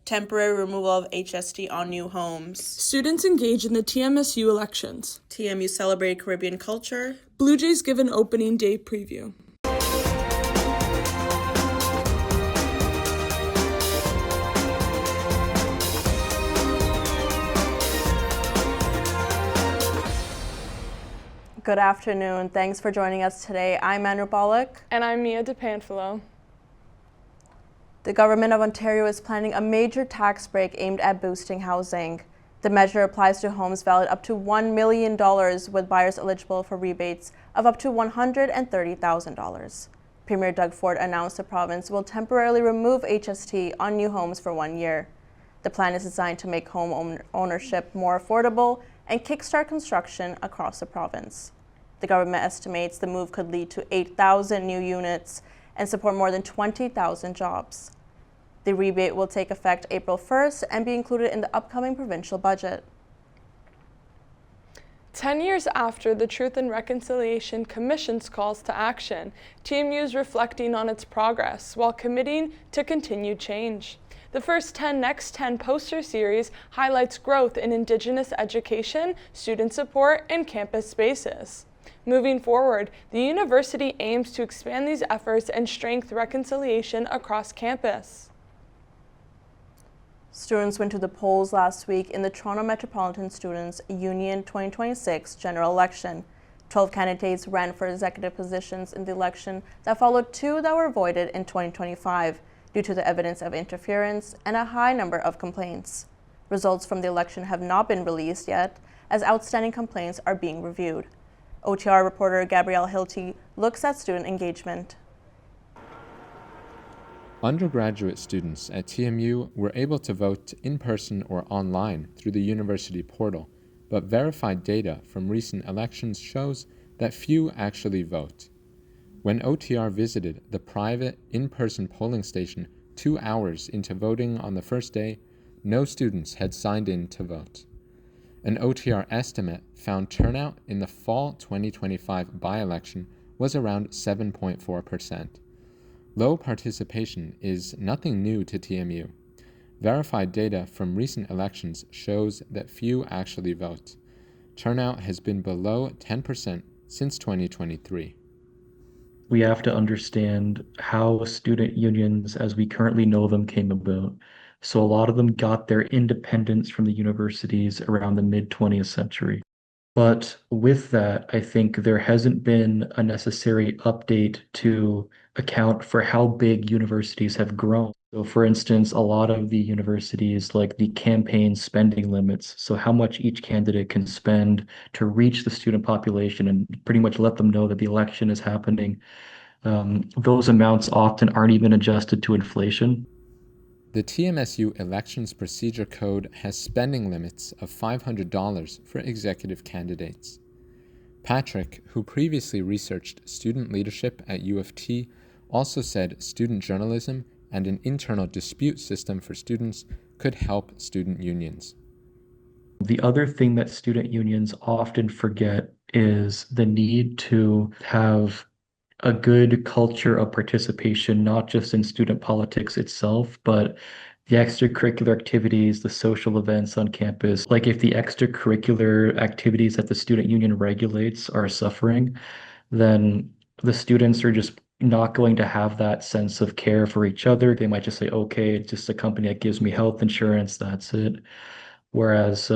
Temporary removal of HST on new homes. Students engage in the TMSU elections. TMU celebrated Caribbean culture. Blue Jays give an opening day preview. Good afternoon. Thanks for joining us today. I'm Andrew Pollock. And I'm Mia DePanfilo. The Government of Ontario is planning a major tax break aimed at boosting housing. The measure applies to homes valued up to $1 million, with buyers eligible for rebates of up to $130,000. Premier Doug Ford announced the province will temporarily remove HST on new homes for 1 year. The plan is designed to make home ownership more affordable and kickstart construction across the province. The government estimates the move could lead to 8,000 new units and support more than 20,000 jobs. The rebate will take effect April 1st and be included in the upcoming provincial budget. 10 years after the Truth and Reconciliation Commission's calls to action, TMU is reflecting on its progress while committing to continued change. The first 10 Next 10 poster series highlights growth in Indigenous education, student support, and campus spaces. Moving forward, the university aims to expand these efforts and strengthen reconciliation across campus. Students went to the polls last week in the Toronto Metropolitan Students' Union 2026 general election. 12 candidates ran for executive positions in the election that followed 2 that were voided in 2025 due to the evidence of interference and a high number of complaints. Results from the election have not been released yet, as outstanding complaints are being reviewed. OTR reporter Gabriel Hilty looks at student engagement. Undergraduate students at TMU were able to vote in person or online through the university portal, but verified data from recent elections shows that few actually vote. When OTR visited the private in-person polling station 2 hours into voting on the first day, no students had signed in to vote. An OTR estimate found turnout in the fall 2025 by-election was around 7.4%. Low participation is nothing new to TMU. Verified data from recent elections shows that few actually vote. Turnout has been below 10% since 2023. We have to understand how student unions, as we currently know them, came about. So a lot of them got their independence from the universities around the mid-20th century. But with that, I think there hasn't been a necessary update to account for how big universities have grown. So for instance, a lot of the universities, like the campaign spending limits, so how much each candidate can spend to reach the student population and pretty much let them know that the election is happening, those amounts often aren't even adjusted to inflation. The TMSU Elections Procedure Code has spending limits of $500 for executive candidates. Patrick, who previously researched student leadership at U of T, also said student journalism and an internal dispute system for students could help student unions. The other thing that student unions often forget is the need to have a good culture of participation, not just in student politics itself, but the extracurricular activities, the social events on campus. Like if the extracurricular activities that the student union regulates are suffering, then the students are just not going to have that sense of care for each other. They might just say, okay, it's just a company that gives me health insurance, that's it. Whereas,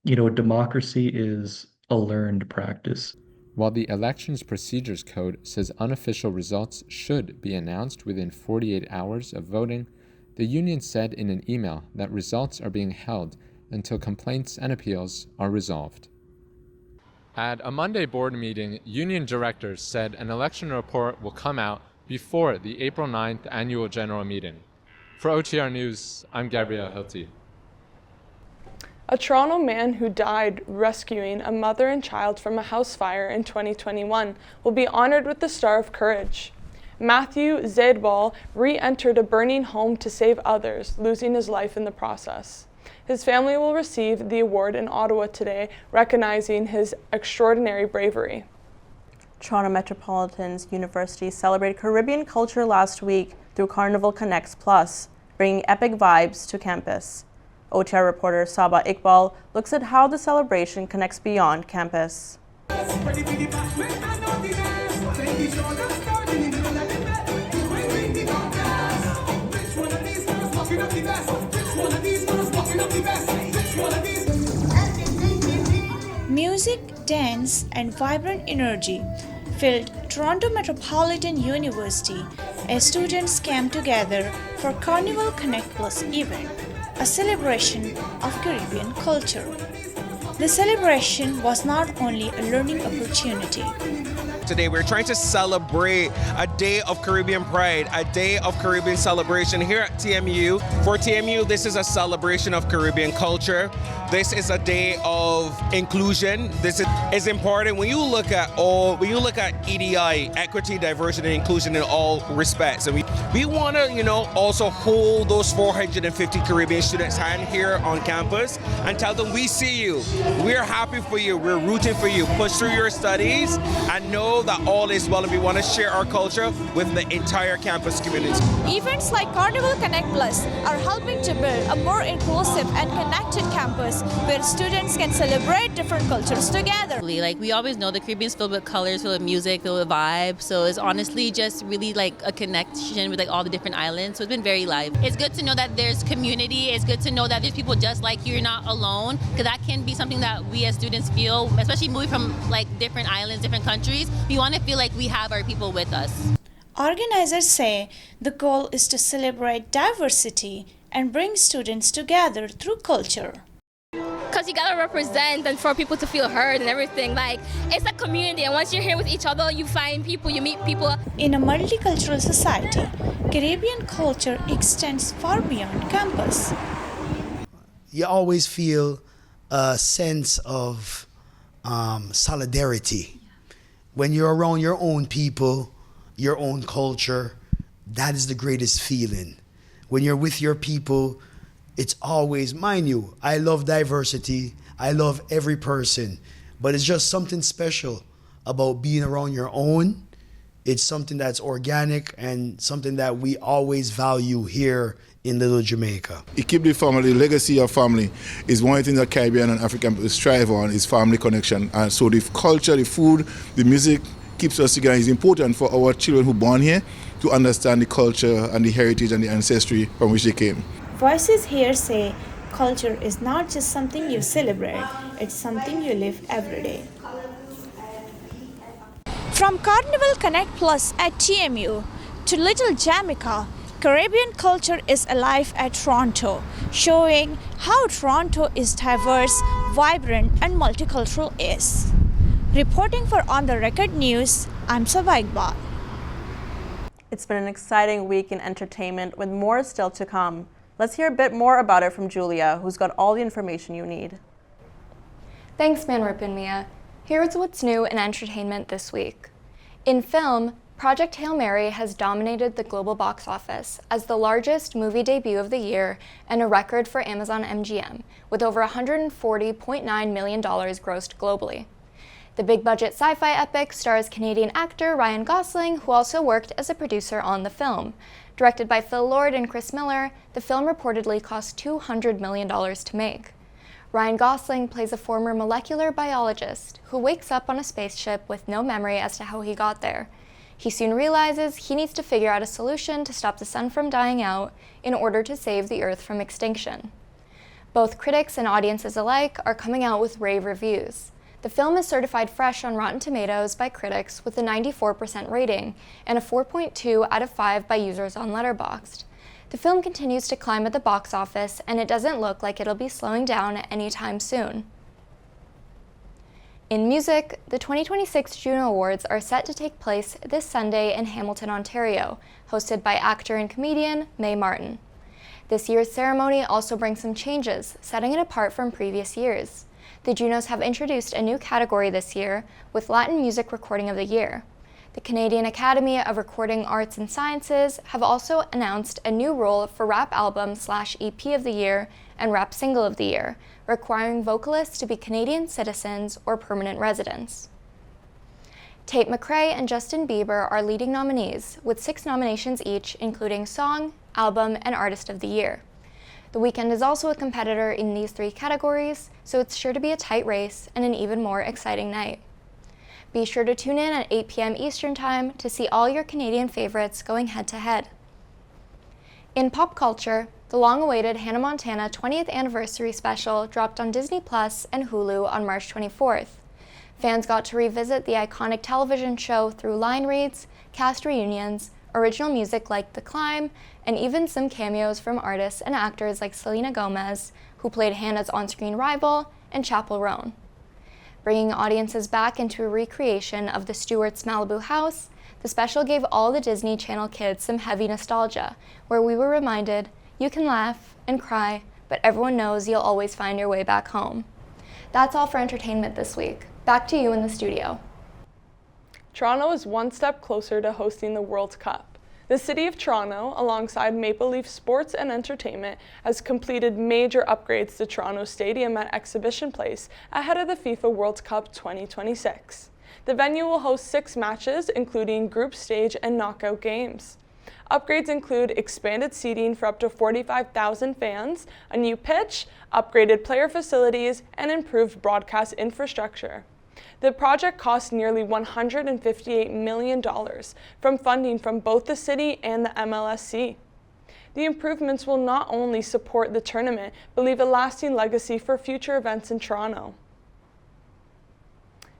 democracy is a learned practice. While the Elections Procedures Code says unofficial results should be announced within 48 hours of voting, the union said in an email that results are being held until complaints and appeals are resolved. At a Monday board meeting, union directors said an election report will come out before the April 9th annual general meeting. For OTR News, I'm Gabriel Hilty. A Toronto man who died rescuing a mother and child from a house fire in 2021 will be honored with the Star of Courage. Matthew Zaidwal re-entered a burning home to save others, losing his life in the process. His family will receive the award in Ottawa today, recognizing his extraordinary bravery. Toronto Metropolitan University celebrated Caribbean culture last week through Carnival Connects Plus. bringing epic vibes to campus. OTR reporter Saba Iqbal looks at how the celebration connects beyond campus. Music, dance, and vibrant energy filled Toronto Metropolitan University as students came together for Carnival Connect Plus event, a celebration of Caribbean culture. The celebration was not only a learning opportunity. Today we're trying to celebrate a day of Caribbean pride, a day of Caribbean celebration here at TMU. For TMU, this is a celebration of Caribbean culture. This is a day of inclusion. This is important when you look at EDI, equity, diversity, and inclusion in all respects. And we want to, also hold those 450 Caribbean students' hand here on campus and tell them we see you. We're happy for you. We're rooting for you. Push through your studies and know that all is well, and we want to share our culture with the entire campus community. Events like Carnival Connect Plus are helping to build a more inclusive and connected campus where students can celebrate different cultures together. Like, we always know the Caribbean's filled with colors, filled with music, filled with vibes. So it's honestly just really like a connection with like all the different islands. So it's been very live. It's good to know that there's community. It's good to know that there's people just like you. You're not alone, because that can be something that we as students feel, especially moving from like different islands, different countries. We want to feel like we have our people with us. Organizers say the goal is to celebrate diversity and bring students together through culture. Because you gotta represent and for people to feel heard and everything. Like, it's a community, and once you're here with each other, you find people, you meet people. In a multicultural society, Caribbean culture extends far beyond campus. You always feel a sense of solidarity. When you're around your own people, your own culture, that is the greatest feeling. When you're with your people, it's always, mind you, I love diversity, I love every person, but it's just something special about being around your own. It's something that's organic and something that we always value here in Little Jamaica. Keep the family, the legacy of family is one thing that Caribbean and African people strive on, is family connection. And so the culture, the food, the music keeps us together. It's important for our children who are born here to understand the culture and the heritage and the ancestry from which they came. Voices here say culture is not just something you celebrate, it's something you live every day. From Carnival Connect Plus at TMU to Little Jamaica, Caribbean culture is alive at Toronto, showing how Toronto is diverse, vibrant, and multicultural is. Reporting for On the Record News, I'm Saba Iqbal. It's been an exciting week in entertainment with more still to come. Let's hear a bit more about it from Julia, who's got all the information you need. Thanks, Manrup and Mia. Here's what's new in entertainment this week. In film, Project Hail Mary has dominated the global box office as the largest movie debut of the year and a record for Amazon MGM, with over $140.9 million grossed globally. The big-budget sci-fi epic stars Canadian actor Ryan Gosling, who also worked as a producer on the film. Directed by Phil Lord and Chris Miller, the film reportedly cost $200 million to make. Ryan Gosling plays a former molecular biologist who wakes up on a spaceship with no memory as to how he got there. He soon realizes he needs to figure out a solution to stop the sun from dying out in order to save the Earth from extinction. Both critics and audiences alike are coming out with rave reviews. The film is certified fresh on Rotten Tomatoes by critics with a 94% rating and a 4.2 out of 5 by users on Letterboxd. The film continues to climb at the box office, and it doesn't look like it'll be slowing down anytime soon. In music, the 2026 Juno Awards are set to take place this Sunday in Hamilton, Ontario, hosted by actor and comedian Mae Martin. This year's ceremony also brings some changes, setting it apart from previous years. The Junos have introduced a new category this year with Latin Music Recording of the Year. The Canadian Academy of Recording Arts and Sciences have also announced a new role for Rap Album/EP of the Year and Rap Single of the Year, requiring vocalists to be Canadian citizens or permanent residents. Tate McRae and Justin Bieber are leading nominees, with 6 nominations each, including Song, Album, and Artist of the Year. The weekend is also a competitor in these 3 categories, so it's sure to be a tight race and an even more exciting night. Be sure to tune in at 8 p.m. Eastern Time to see all your Canadian favorites going head-to-head. In pop culture, the long-awaited Hannah Montana 20th Anniversary Special dropped on Disney Plus and Hulu on March 24th. Fans got to revisit the iconic television show through line reads, cast reunions, original music like The Climb, and even some cameos from artists and actors like Selena Gomez, who played Hannah's on-screen rival, and Chappell Roan. Bringing audiences back into a recreation of the Stewart's Malibu house, the special gave all the Disney Channel kids some heavy nostalgia, where we were reminded, you can laugh and cry, but everyone knows you'll always find your way back home. That's all for entertainment this week. Back to you in the studio. Toronto is one step closer to hosting the World Cup. The City of Toronto, alongside Maple Leaf Sports and Entertainment, has completed major upgrades to Toronto Stadium at Exhibition Place ahead of the FIFA World Cup 2026. The venue will host 6 matches, including group stage and knockout games. Upgrades include expanded seating for up to 45,000 fans, a new pitch, upgraded player facilities, and improved broadcast infrastructure. The project cost nearly $158 million from funding from both the city and the MLSC. The improvements will not only support the tournament, but leave a lasting legacy for future events in Toronto.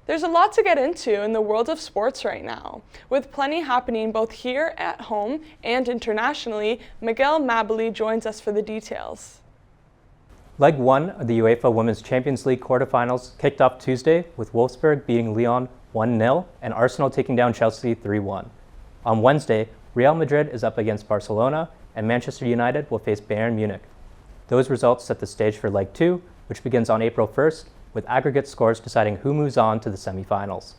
There's a lot to get into in the world of sports right now. With plenty happening both here at home and internationally, Miguel Mabalay joins us for the details. Leg 1 of the UEFA Women's Champions League quarterfinals kicked off Tuesday with Wolfsburg beating Lyon 1-0 and Arsenal taking down Chelsea 3-1. On Wednesday, Real Madrid is up against Barcelona and Manchester United will face Bayern Munich. Those results set the stage for Leg 2, which begins on April 1st, with aggregate scores deciding who moves on to the semifinals.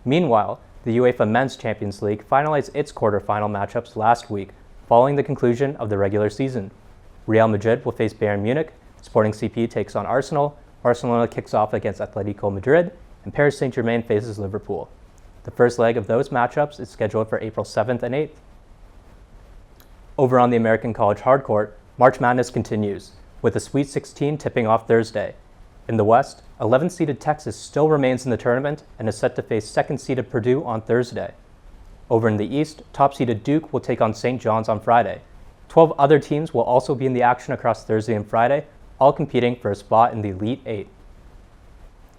Meanwhile, the UEFA Men's Champions League finalized its quarterfinal matchups last week, following the conclusion of the regular season. Real Madrid will face Bayern Munich, Sporting CP takes on Arsenal, Barcelona kicks off against Atletico Madrid, and Paris Saint-Germain faces Liverpool. The first leg of those matchups is scheduled for April 7th and 8th. Over on the American College hardcourt, March Madness continues, with the Sweet 16 tipping off Thursday. In the West, 11th-seeded Texas still remains in the tournament and is set to face 2nd-seeded Purdue on Thursday. Over in the East, top-seeded Duke will take on St. John's on Friday. 12 other teams will also be in the action across Thursday and Friday, all competing for a spot in the Elite Eight.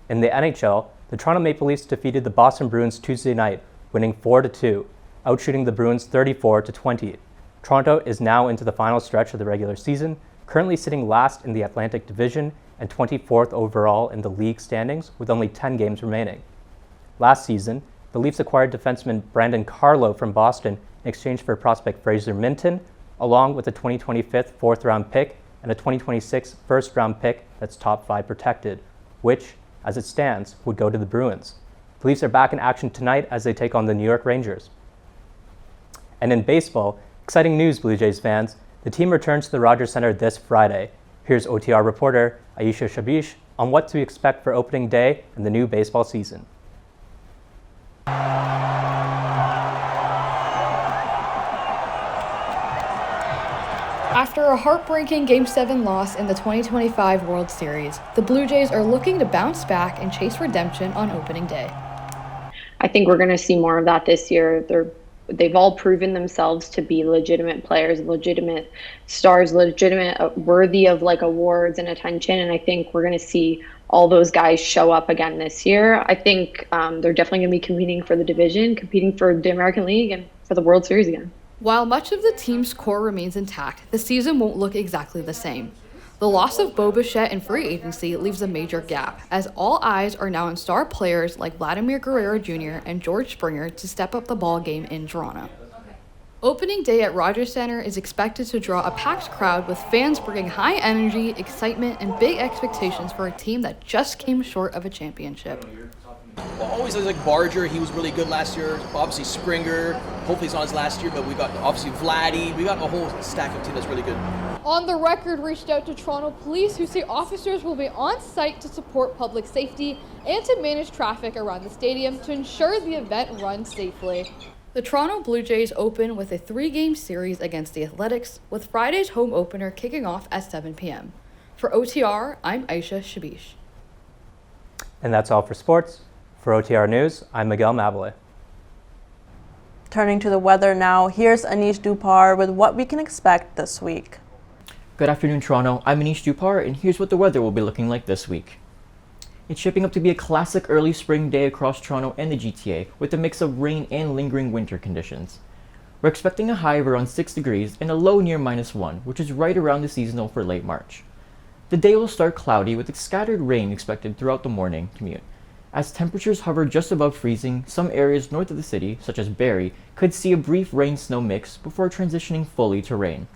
In the NHL, the Toronto Maple Leafs defeated the Boston Bruins Tuesday night, winning 4-2, outshooting the Bruins 34-20. Toronto is now into the final stretch of the regular season, currently sitting last in the Atlantic Division and 24th overall in the league standings with only 10 games remaining. Last season, the Leafs acquired defenseman Brandon Carlo from Boston in exchange for prospect Fraser Minton, along with a 2025 fourth-round pick and a 2026 first-round pick that's top 5 protected, which, as it stands, would go to the Bruins. The Leafs are back in action tonight as they take on the New York Rangers. And in baseball, exciting news, Blue Jays fans. The team returns to the Rogers Center this Friday. Here's OTR reporter Aisha Shabeese on what to expect for opening day and the new baseball season. After a heartbreaking Game 7 loss in the 2025 World Series, the Blue Jays are looking to bounce back and chase redemption on opening day. I think we're going to see more of that this year. They've all proven themselves to be legitimate players, legitimate stars, legitimate, worthy of like awards and attention. And I think we're going to see all those guys show up again this year. I think they're definitely going to be competing for the division, competing for the American League and for the World Series again. While much of the team's core remains intact, the season won't look exactly the same. The loss of Bo Bichette in free agency leaves a major gap, as all eyes are now on star players like Vladimir Guerrero Jr. and George Springer to step up the ball game in Toronto. Opening day at Rogers Center is expected to draw a packed crowd with fans bringing high energy, excitement, and big expectations for a team that just came short of a championship. Well, always like Barger, he was really good last year. Obviously Springer, hopefully it's not his last year, but we got obviously Vladdy. We got a whole stack of team that's really good. On the Record reached out to Toronto Police, who say officers will be on site to support public safety and to manage traffic around the stadium to ensure the event runs safely. The Toronto Blue Jays open with a 3-game series against the Athletics, with Friday's home opener kicking off at 7 p.m. For OTR, I'm Aisha Shabeese. And that's all for sports. For OTR News, I'm Miguel Mabalay. Turning to the weather now, here's Anish Dhupar with what we can expect this week. Good afternoon, Toronto. I'm Anish Dhupar, and here's what the weather will be looking like this week. It's shaping up to be a classic early spring day across Toronto and the GTA, with a mix of rain and lingering winter conditions. We're expecting a high of around 6 degrees and a low near -1, which is right around the seasonal for late March. The day will start cloudy with scattered rain expected throughout the morning commute. As temperatures hover just above freezing, some areas north of the city, such as Barrie, could see a brief rain-snow mix before transitioning fully to rain.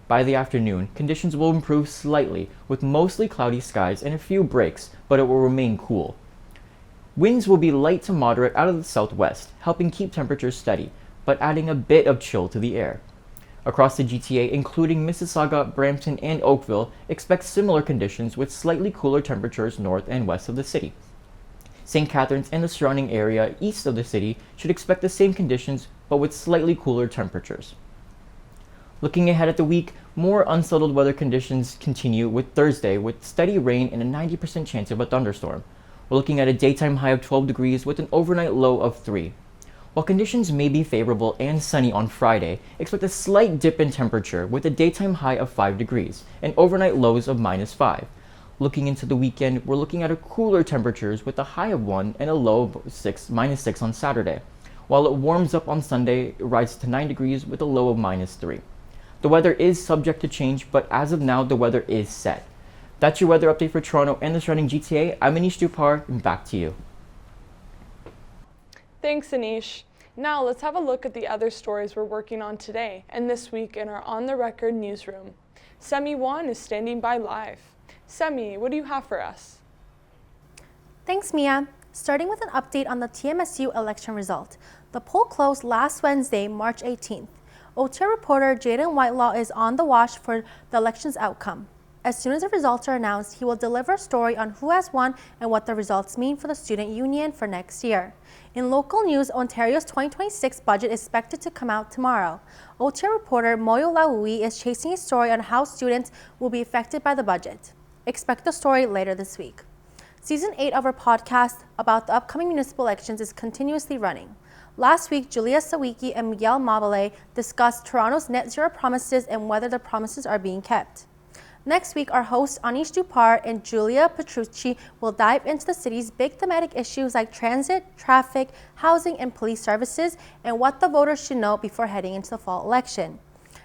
By the afternoon, conditions will improve slightly, with mostly cloudy skies and a few breaks, but it will remain cool. Winds will be light to moderate out of the southwest, helping keep temperatures steady, but adding a bit of chill to the air. Across the GTA, including Mississauga, Brampton, and Oakville, expect similar conditions with slightly cooler temperatures north and west of the city. St. Catharines and the surrounding area east of the city should expect the same conditions, but with slightly cooler temperatures. Looking ahead at the week, more unsettled weather conditions continue with Thursday with steady rain and a 90% chance of a thunderstorm. We're looking at a daytime high of 12 degrees with an overnight low of 3. While conditions may be favorable and sunny on Friday, expect a slight dip in temperature with a daytime high of 5 degrees and overnight lows of -5. Looking into the weekend, we're looking at cooler temperatures with a high of 1 and a low of -6 on Saturday. While it warms up on Sunday, it rises to 9 degrees with a low of -3. The weather is subject to change, but as of now, the weather is set. That's your weather update for Toronto and the surrounding GTA. I'm Anish Dhupar, and back to you. Thanks, Anish. Now let's have a look at the other stories we're working on today and this week in our On the Record newsroom. Semi Wan is standing by live. Semi, what do you have for us? Thanks, Mia. Starting with an update on the TMSU election result. The poll closed last Wednesday, March 18th. OTR reporter Jaden Whitelaw is on the watch for the election's outcome. As soon as the results are announced, he will deliver a story on who has won and what the results mean for the student union for next year. In local news, Ontario's 2026 budget is expected to come out tomorrow. OTR reporter Moyo Laui is chasing a story on how students will be affected by the budget. Expect the story later this week. Season 8 of our podcast about the upcoming municipal elections is continuously running. Last week, Julia Sawicki and Miguel Mabalay discussed Toronto's net zero promises and whether the promises are being kept. Next week, our hosts Anish Dhupar and Julia Petrucci will dive into the city's big thematic issues like transit, traffic, housing, and police services, and what the voters should know before heading into the fall election.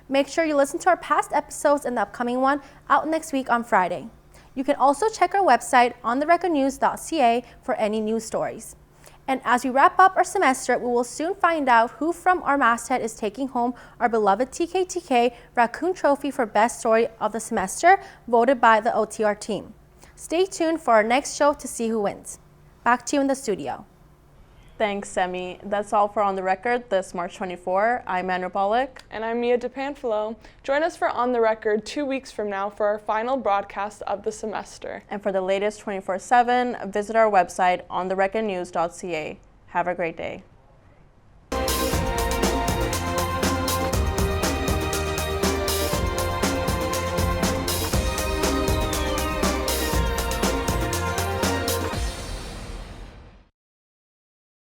Make sure you listen to our past episodes and the upcoming one out next week on Friday. You can also check our website ontherecordnews.ca for any news stories. And as we wrap up our semester, we will soon find out who from our masthead is taking home our beloved TKTK Raccoon Trophy for Best Story of the Semester, voted by the OTR team. Stay tuned for our next show to see who wins. Back to you in the studio. Thanks, Semi. That's all for On the Record this March 24. I'm Andrew Pollock. And I'm Mia DePanfilo. Join us for On the Record 2 weeks from now for our final broadcast of the semester. And for the latest 24/7, visit our website ontherecordnews.ca. Have a great day.